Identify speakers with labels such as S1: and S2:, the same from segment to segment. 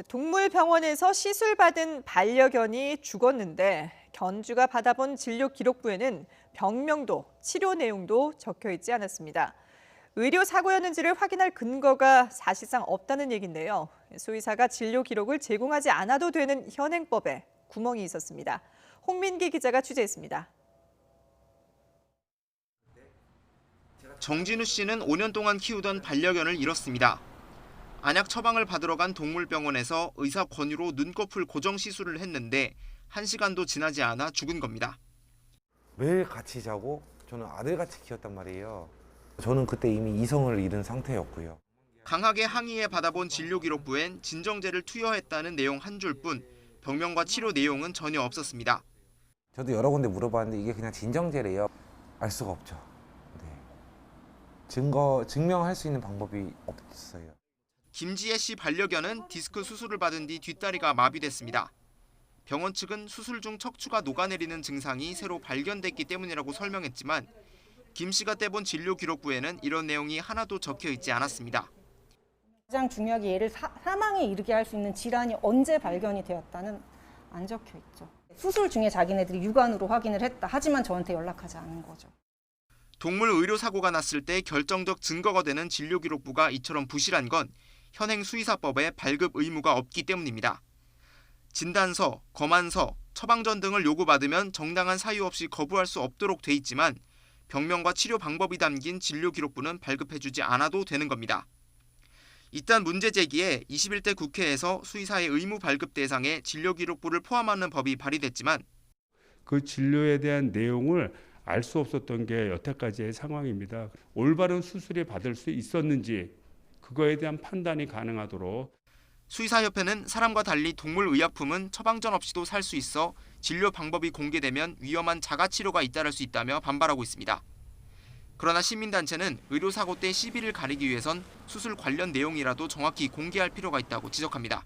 S1: 동물병원에서 시술받은 반려견이 죽었는데 견주가 받아본 진료 기록부에는 병명도, 치료 내용도 적혀 있지 않았습니다. 의료 사고였는지를 확인할 근거가 사실상 없다는 얘긴데요. 수의사가 진료 기록을 제공하지 않아도 되는 현행법에 구멍이 있었습니다. 홍민기 기자가 취재했습니다.
S2: 정진우 씨는 5년 동안 키우던 반려견을 잃었습니다. 안약 처방을 받으러 간 동물병원에서 의사 권유로 눈꺼풀 고정 시술을 했는데 1시간도 지나지 않아 죽은 겁니다.
S3: 매일 같이 자고 저는 아들같이 키웠단 말이에요. 저는 그때 이미 이성을 잃은 상태였고요.
S2: 강하게 항의해 받아본 진료 기록부엔 진정제를 투여했다는 내용 한 줄뿐 병명과 치료 내용은 전혀 없었습니다.
S3: 저도 여러 군데 물어봤는데 이게 그냥 진정제래요. 알 수가 없죠. 네. 증명할 수 있는 방법이 없어요.
S2: 김지혜 씨 반려견은 디스크 수술을 받은 뒤 뒷다리가 마비됐습니다. 병원 측은 수술 중 척추가 녹아내리는 증상이 새로 발견됐기 때문이라고 설명했지만 김 씨가 떼본 진료 기록부에는 이런 내용이 하나도 적혀 있지 않았습니다.
S4: 가장 중요하게 얘를 사망에 이르게 할 수 있는 질환이 언제 발견이 되었다는 안 적혀 있죠. 수술 중에 자기네들이 육안으로 확인을 했다. 하지만 저한테 연락하지 않은 거죠.
S2: 동물 의료 사고가 났을 때 결정적 증거가 되는 진료 기록부가 이처럼 부실한 건 현행 수의사법에 발급 의무가 없기 때문입니다. 진단서, 검안서, 처방전 등을 요구받으면 정당한 사유 없이 거부할 수 없도록 돼 있지만 병명과 치료 방법이 담긴 진료 기록부는 발급해주지 않아도 되는 겁니다. 이딴 문제 제기에 21대 국회에서 수의사의 의무 발급 대상에 진료 기록부를 포함하는 법이 발의됐지만
S5: 그 진료에 대한 내용을 알 수 없었던 게 여태까지의 상황입니다. 올바른 수술이 받을 수 있었는지 그거에 대한 판단이 가능하도록.
S2: 수의사협회는 사람과 달리 동물의약품은 처방전 없이도 살 수 있어 진료 방법이 공개되면 위험한 자가치료가 잇따를 수 있다며 반발하고 있습니다. 그러나 시민단체는 의료사고 때 시비를 가리기 위해선 수술 관련 내용이라도 정확히 공개할 필요가 있다고 지적합니다.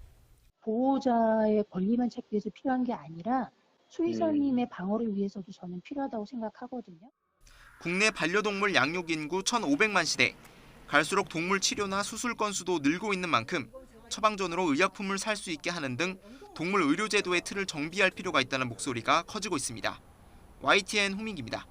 S6: 보호자의 권리만 찾기 위해서 필요한 게 아니라 수의사님의 방어를 위해서도 저는 필요하다고 생각하거든요.
S2: 국내 반려동물 양육 인구 1,500만 시대. 갈수록 동물 치료나 수술 건수도 늘고 있는 만큼 처방전으로 의약품을 살 수 있게 하는 등 동물 의료 제도의 틀을 정비할 필요가 있다는 목소리가 커지고 있습니다. YTN 홍민기입니다.